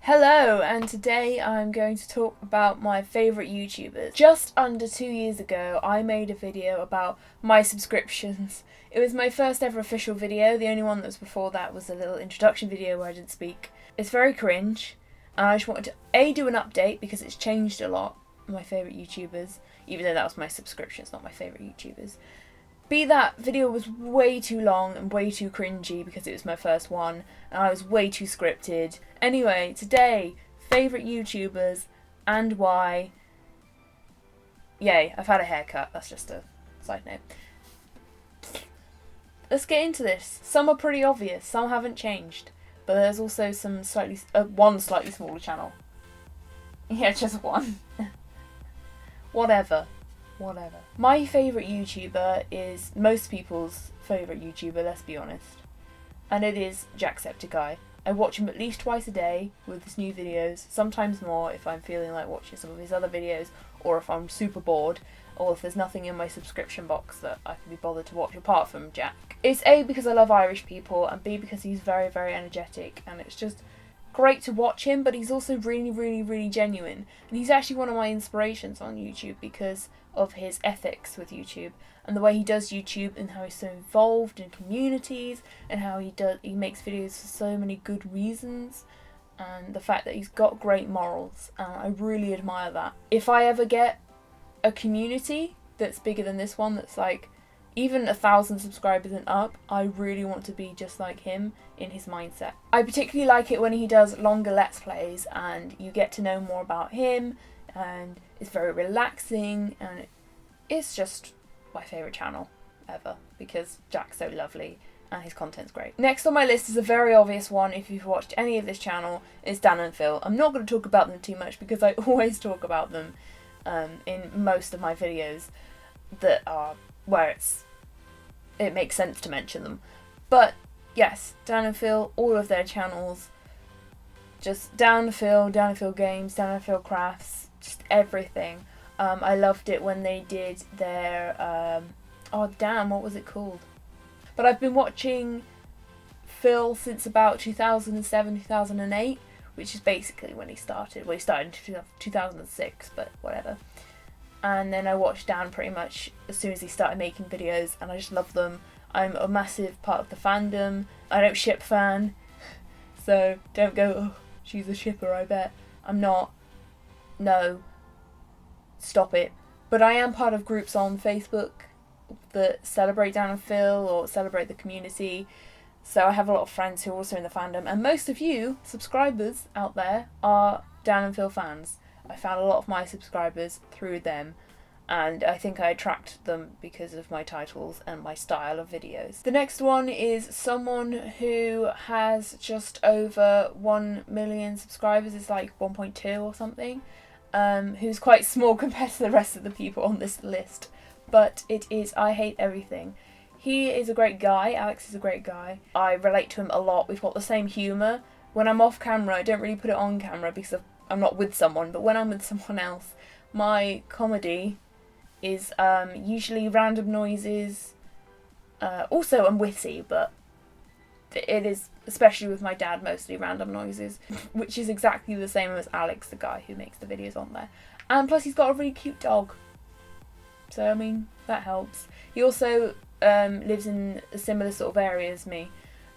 Hello, and today I'm going to talk about my favourite YouTubers. Just under 2 years ago, I made a video about my subscriptions. It was my first ever official video. The only one that was before that was a little introduction video where I didn't speak. It's very cringe, and I just wanted to A, do an update because it's changed a lot, my favourite YouTubers, even though that was my subscription, it's not my favourite YouTubers. B, that video was way too long and way too cringy because it was my first one and I was way too scripted. Anyway, today, favourite YouTubers and why. Yay, I've had a haircut, that's just a side note. Let's get into this. Some are pretty obvious, some haven't changed, but there's also some one slightly smaller channel. Yeah, just one. Whatever. My favourite YouTuber is most people's favourite YouTuber, let's be honest. And it is Jacksepticeye. I watch him at least twice a day with his new videos, sometimes more if I'm feeling like watching some of his other videos, or if I'm super bored, or if there's nothing in my subscription box that I can be bothered to watch apart from Jack. It's A, because I love Irish people, and B, because he's very, very energetic, and it's just great to watch him, but he's also really genuine. And he's actually one of my inspirations on YouTube because of his ethics with YouTube and the way he does YouTube and how he's so involved in communities and how he makes videos for so many good reasons, and the fact that he's got great morals, and I really admire that. If I ever get a community that's bigger than this one, that's like even 1,000 subscribers and up, I really want to be just like him in his mindset. I particularly like it when he does longer Let's Plays and you get to know more about him, and it's very relaxing, and it's just my favourite channel ever because Jack's so lovely and his content's great. Next on my list is a very obvious one if you've watched any of this channel, is Dan and Phil. I'm not going to talk about them too much because I always talk about them in most of my videos that are where it makes sense to mention them. But yes, Dan and Phil, all of their channels, just Dan and Phil Games, Dan and Phil Crafts, just everything. I loved it when they did their, what was it called? But I've been watching Phil since about 2007, 2008, which is basically when he started. Well, he started in 2006, but whatever. And then I watched Dan pretty much as soon as he started making videos, and I just love them. I'm a massive part of the fandom. I don't ship fan, so don't go, oh, she's a shipper, I bet. I'm not. No. Stop it. But I am part of groups on Facebook that celebrate Dan and Phil or celebrate the community. So I have a lot of friends who are also in the fandom, and most of you subscribers out there are Dan and Phil fans. I found a lot of my subscribers through them, and I think I attract them because of my titles and my style of videos. The next one is someone who has just over 1 million subscribers. It's like 1.2 or something, who's quite small compared to the rest of the people on this list, but it is I Hate Everything. He is a great guy. Alex is a great guy. I relate to him a lot. We've got the same humour. When I'm off camera, I don't really put it on camera because I'm not with someone, but when I'm with someone else, my comedy is usually random noises. Also, I'm witty, but it is, especially with my dad, mostly random noises, which is exactly the same as Alex, the guy who makes the videos on there. And plus, he's got a really cute dog. So, I mean, that helps. He also lives in a similar sort of area as me.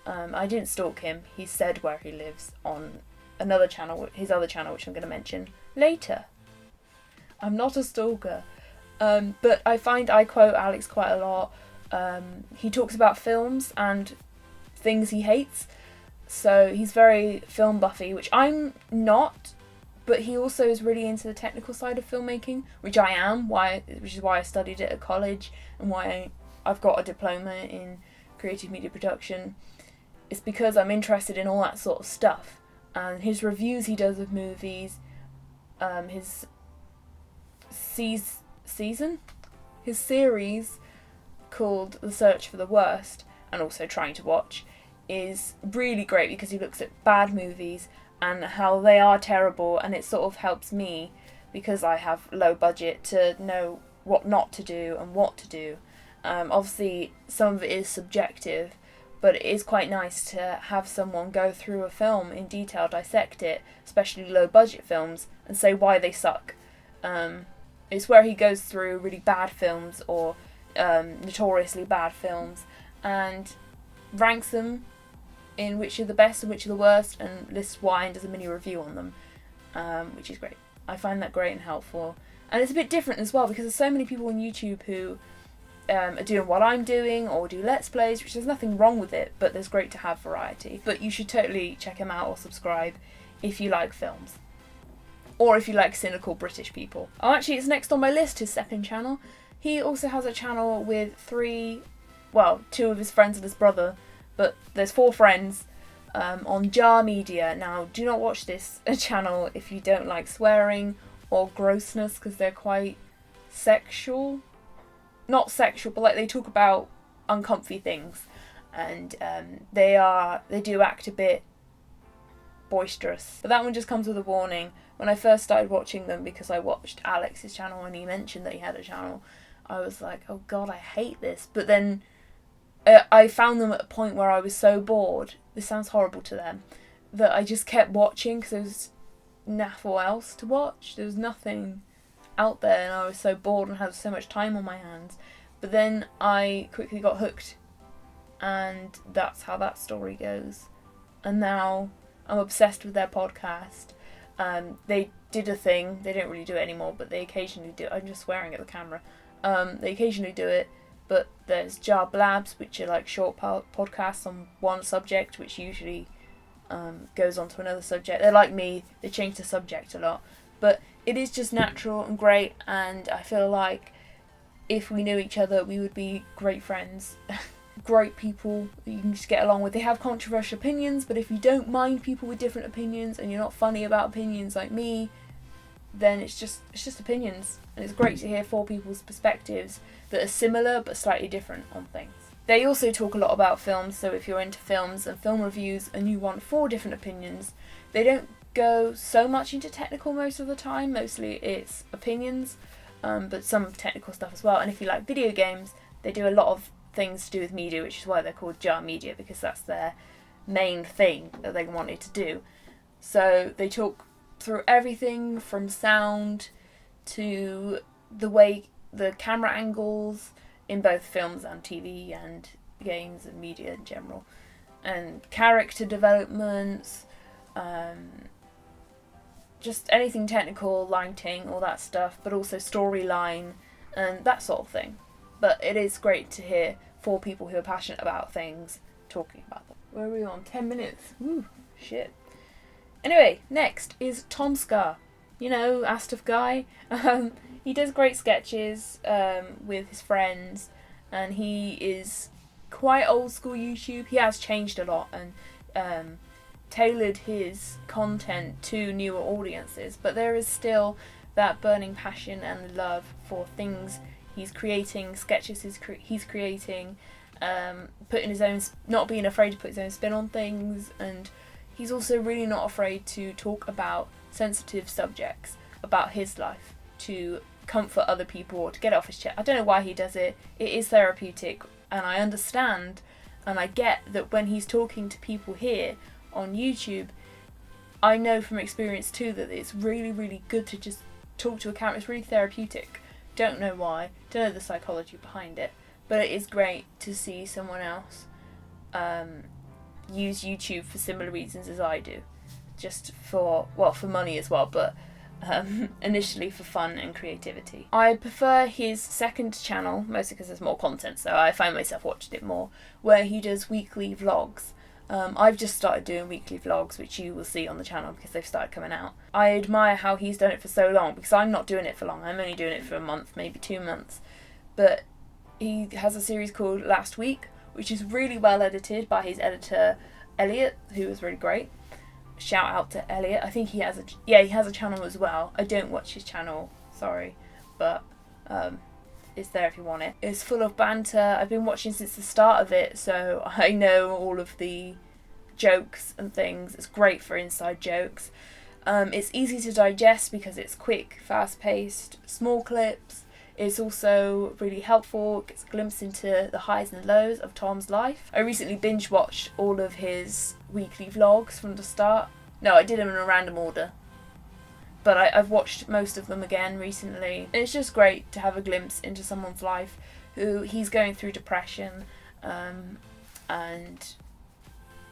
I didn't stalk him. He said where he lives on another channel, his other channel, which I'm going to mention later. I'm not a stalker. But I find I quote Alex quite a lot. He talks about films and things he hates. So he's very film buffy, which I'm not. But he also is really into the technical side of filmmaking, which I am, which is why I studied it at college and why I've got a diploma in creative media production. It's because I'm interested in all that sort of stuff. And his reviews he does of movies, his series called The Search for the Worst, and also Trying to Watch, is really great because he looks at bad movies and how they are terrible, and it sort of helps me, because I have low budget, to know what not to do and what to do. Obviously some of it is subjective, but it is quite nice to have someone go through a film in detail, dissect it, especially low budget films, and say why they suck. It's where he goes through really bad films or notoriously bad films and ranks them in which are the best and which are the worst, and lists why and does a mini review on them, which is great. I find that great and helpful. And it's a bit different as well because there's so many people on YouTube who are doing what I'm doing or do Let's Plays, which there's nothing wrong with it, but there's great to have variety. But you should totally check him out or subscribe if you like films. Or if you like cynical British people. Oh, actually, it's next on my list, his second channel. He also has a channel with two of his friends and his brother, but there's 4 friends on Jar Media. Now, do not watch this channel if you don't like swearing or grossness, because they're quite sexual. Not sexual, but like they talk about uncomfy things, and they do act a bit boisterous. But that one just comes with a warning. When I first started watching them, because I watched Alex's channel and he mentioned that he had a channel, I was like, oh god, I hate this. But then I found them at a point where I was so bored, this sounds horrible to them, that I just kept watching because there was nothing else to watch. There was nothing out there and I was so bored and had so much time on my hands. But then I quickly got hooked, and that's how that story goes. And now I'm obsessed with their podcast. They did a thing, they don't really do it anymore, but they occasionally do it. I'm just swearing at the camera. They occasionally do it, but there's Jar Blabs, which are like short podcasts on one subject, which usually goes on to another subject. They're like me, they change the subject a lot. But it is just natural and great, and I feel like if we knew each other, we would be great friends. Great people that you can just get along with. They have controversial opinions, but if you don't mind people with different opinions and you're not funny about opinions like me, then it's just opinions. And it's great to hear 4 people's perspectives that are similar but slightly different on things. They also talk a lot about films, so if you're into films and film reviews and you want 4 different opinions, they don't go so much into technical most of the time. Mostly it's opinions, but some technical stuff as well. And if you like video games, they do a lot of things to do with media, which is why they're called Jar Media, because that's their main thing that they wanted to do. So they talk through everything from sound to the way the camera angles in both films and TV and games and media in general, and character developments, just anything technical, lighting, all that stuff, but also storyline and that sort of thing. But it is great to hear 4 people who are passionate about things talking about them. Where are we on? 10 minutes. Woo, shit. Anyway, next is Tomska. You know, Astuf guy. He does great sketches with his friends, and he is quite old school YouTube. He has changed a lot and tailored his content to newer audiences, but there is still that burning passion and love for things he's creating, sketches he's creating, putting his own, not being afraid to put his own spin on things, and he's also really not afraid to talk about sensitive subjects about his life to comfort other people or to get it off his chest. I don't know why he does it. It is therapeutic, and I understand and I get that when he's talking to people here on YouTube, I know from experience too that it's really, really good to just talk to a camera. It's really therapeutic. Don't know why, don't know the psychology behind it, but it is great to see someone else use YouTube for similar reasons as I do, just for money as well, but initially for fun and creativity. I prefer his second channel, mostly because there's more content, so I find myself watching it more, where he does weekly vlogs. I've just started doing weekly vlogs, which you will see on the channel because they've started coming out. I admire how he's done it for so long, because I'm not doing it for long. I'm only doing it for a month, maybe 2 months. But he has a series called Last Week, which is really well edited by his editor, Elliot, who is really great. Shout out to Elliot. I think he has a channel as well. I don't watch his channel, sorry, but it's there if you want it. It's full of banter. I've been watching since the start of it, so I know all of the jokes and things. It's great for inside jokes. It's easy to digest because it's quick, fast-paced, small clips. It's also really helpful, gets a glimpse into the highs and lows of Tom's life. I recently binge watched all of his weekly vlogs from the start. No, I did them in a random order, but I've watched most of them again recently. It's just great to have a glimpse into someone's life who he's going through depression and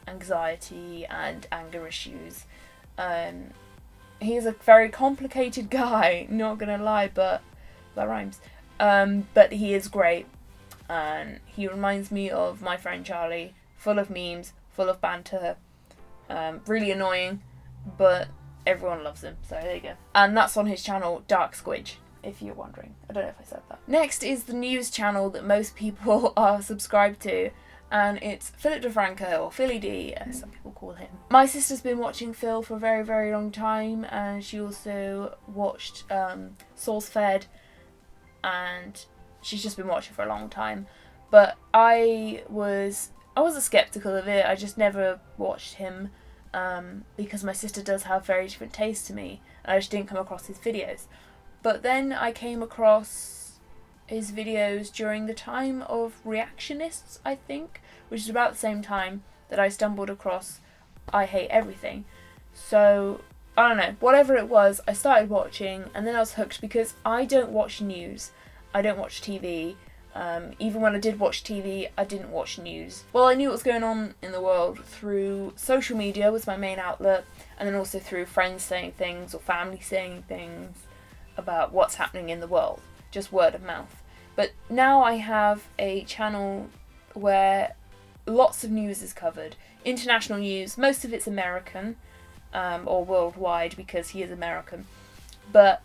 anxiety and anger issues. He is a very complicated guy, not gonna lie, but that rhymes. But he is great, and he reminds me of my friend Charlie, full of memes, full of banter, really annoying, but everyone loves him, so there you go. And that's on his channel, DarkSquidge, if you're wondering. I don't know if I said that. Next is the news channel that most people are subscribed to, and it's Philip DeFranco, or Philly D, as some people call him. My sister's been watching Phil for a very, very long time, and she also watched Source Fed, and she's just been watching for a long time. But I wasn't skeptical of it. I just never watched him because my sister does have very different tastes to me, and I just didn't come across his videos. But then I came across his videos during the time of Reactionists, I think, which is about the same time that I stumbled across I Hate Everything. So, I don't know, whatever it was, I started watching, and then I was hooked because I don't watch news. I don't watch TV. Even when I did watch TV, I didn't watch news. Well, I knew what was going on in the world through social media was my main outlet, and then also through friends saying things or family saying things about what's happening in the world. Just word of mouth. But now I have a channel where lots of news is covered. International news, most of it's American, or worldwide because he is American. But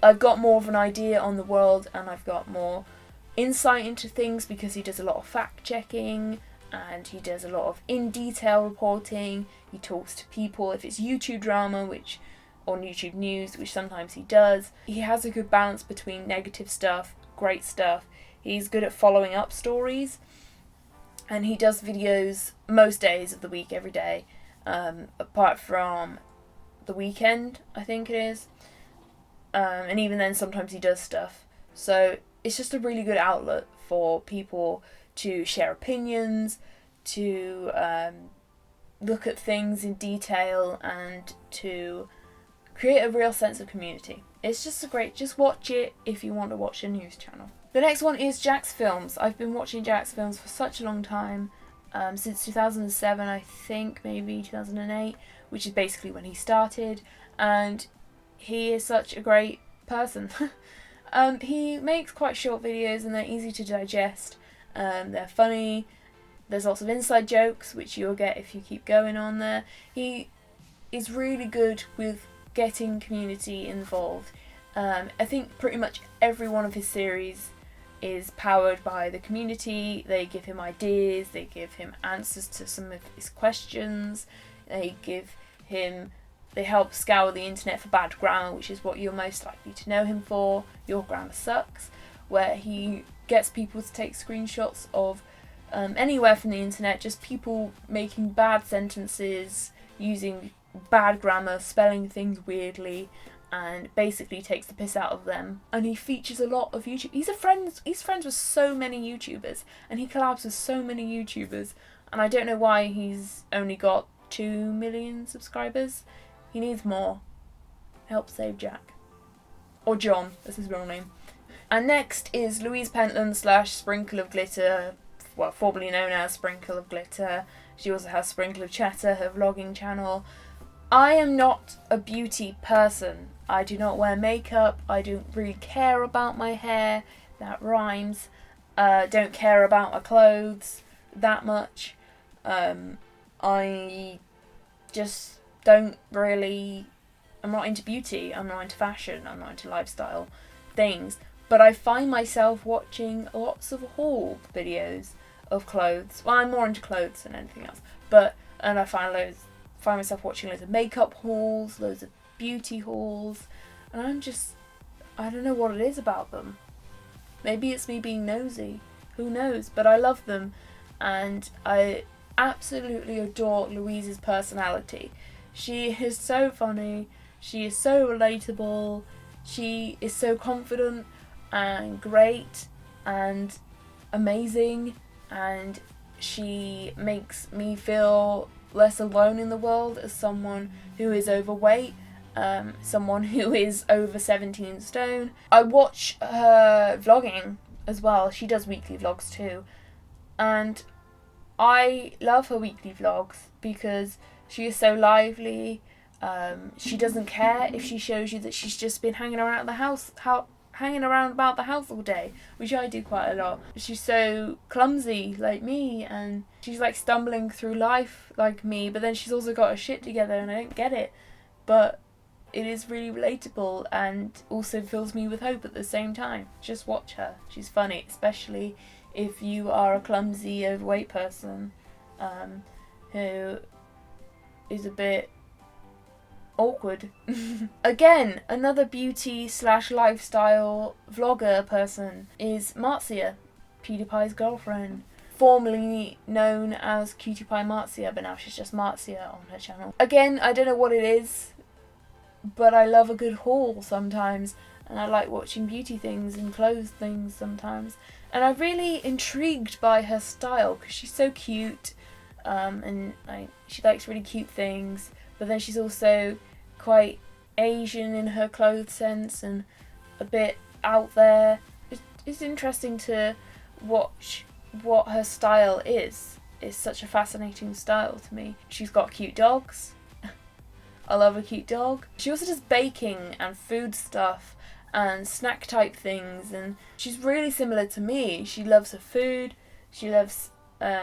I've got more of an idea on the world, and I've got more insight into things because he does a lot of fact checking, and he does a lot of in-detail reporting. He talks to people. If it's YouTube drama, or YouTube news, which sometimes he does, he has a good balance between negative stuff, great stuff. He's good at following up stories, and he does videos most days of the week, every day, apart from the weekend, I think it is. And even then, sometimes he does stuff. So it's just a really good outlet for people to share opinions, to look at things in detail, and to create a real sense of community. It's just just watch it if you want to watch a news channel. The next one is jacksfilms. I've been watching jacksfilms for such a long time, since 2007, I think, maybe 2008, which is basically when he started, and he is such a great person. He makes quite short videos, and they're easy to digest. They're funny. There's lots of inside jokes, which you'll get if you keep going on there. He is really good with getting community involved. I think pretty much every one of his series is powered by the community. They give him ideas, they give him answers to some of his questions, they help scour the internet for bad grammar, which is what you're most likely to know him for, Your Grammar Sucks, where he gets people to take screenshots of anywhere from the internet, just people making bad sentences, using bad grammar, spelling things weirdly, and basically takes the piss out of them. And he features a lot of YouTube. He's friends with so many YouTubers, and he collabs with so many YouTubers, and I don't know why he's only got 2 million subscribers. He needs more. Help save Jack. Or John, that's his real name. And next is Louise Pentland / Sprinkle of Glitter, well, formerly known as Sprinkle of Glitter. She also has Sprinkle of Chatter, her vlogging channel. I am not a beauty person. I do not wear makeup. I don't really care about my hair. That rhymes. Don't care about my clothes that much. I just don't really... I'm not into beauty. I'm not into fashion. I'm not into lifestyle things. But I find myself watching lots of haul videos of clothes. Well, I'm more into clothes than anything else. And I find myself watching loads of makeup hauls, loads of beauty hauls, and I don't know what it is about them. Maybe it's me being nosy, who knows, but I love them, and I absolutely adore Louise's personality. She is so funny, she is so relatable, she is so confident. and great and amazing, and she makes me feel less alone in the world as someone who is overweight, someone who is over 17 stone. I watch her vlogging as well. She does weekly vlogs too, and I love her weekly vlogs because she is so lively. She doesn't care if she shows you that she's just been hanging around the house, hanging around about the house all day, which I do quite a lot. She's so clumsy like me, and she's like stumbling through life like me, but then she's also got her shit together, and I don't get it. But it is really relatable and also fills me with hope at the same time. Just watch her. She's funny, especially if you are a clumsy, overweight person who is a bit awkward. Again, another beauty/lifestyle vlogger person is Marcia, PewDiePie's girlfriend, formerly known as Cutie Pie Marzia, but now she's just Marcia on her channel. Again, I don't know what it is, but I love a good haul sometimes, and I like watching beauty things and clothes things sometimes. And I'm really intrigued by her style because she's so cute, and she likes really cute things, but then she's also quite Asian in her clothes sense and a bit out there. It's interesting to watch what her style is. It's such a fascinating style to me. She's got cute dogs. I love a cute dog. She also does baking and food stuff and snack type things, and she's really similar to me. She loves her food. She loves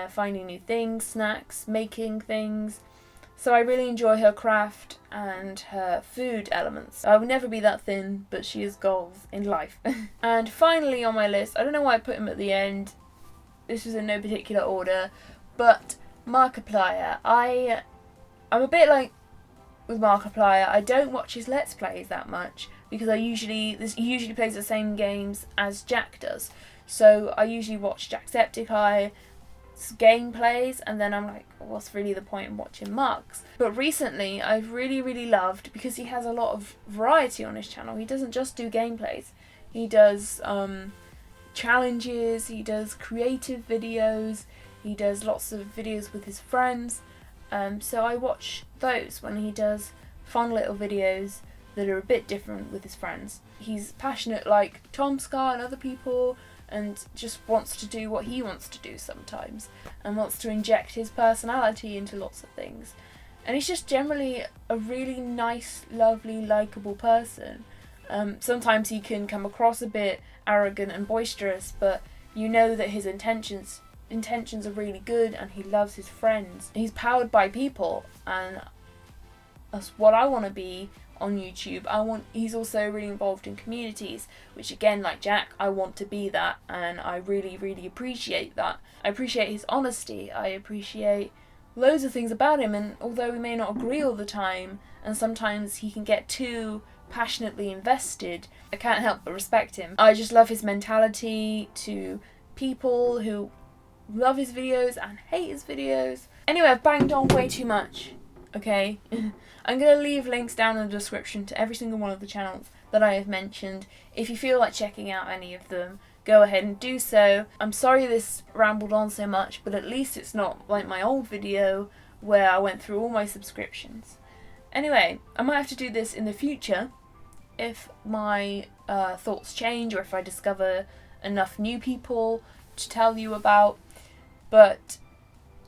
finding new things, snacks, making things. So I really enjoy her craft and her food elements. I will never be that thin, but she has goals in life. And finally on my list, I don't know why I put him at the end. This was in no particular order, but Markiplier. I'm a bit like with Markiplier. I don't watch his Let's Plays that much because he usually plays the same games as Jack does. So I usually watch Jacksepticeye gameplays, and then I'm like, what's really the point in watching Mark's? But recently I've really loved, because he has a lot of variety on his channel. He doesn't just do gameplays. He does challenges, he does creative videos, he does lots of videos with his friends. So I watch those when he does fun little videos that are a bit different with his friends. He's passionate like Tomska and other people, and just wants to do what he wants to do sometimes, and wants to inject his personality into lots of things. And he's just generally a really nice, lovely, likeable person. Sometimes he can come across a bit arrogant and boisterous, but you know that his intentions are really good, and he loves his friends. He's powered by people, and that's what I want to be on YouTube. He's also really involved in communities, which again, like Jack, I want to be that, and I really appreciate that. I appreciate his honesty. I appreciate loads of things about him, and although we may not agree all the time, and sometimes he can get too passionately invested, I can't help but respect him. I just love his mentality to people who love his videos and hate his videos. Anyway, I've banged on way too much, okay? I'm going to leave links down in the description to every single one of the channels that I have mentioned. If you feel like checking out any of them, go ahead and do so. I'm sorry this rambled on so much, but at least it's not like my old video where I went through all my subscriptions. Anyway, I might have to do this in the future if my thoughts change, or if I discover enough new people to tell you about. But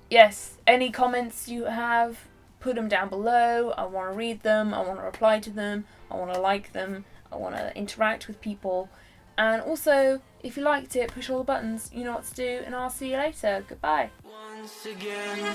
yes, any comments you have, put them down below. I want to read them, I want to reply to them, I want to like them, I want to interact with people. And also, if you liked it, push all the buttons, you know what to do, and I'll see you later. Goodbye. Once again.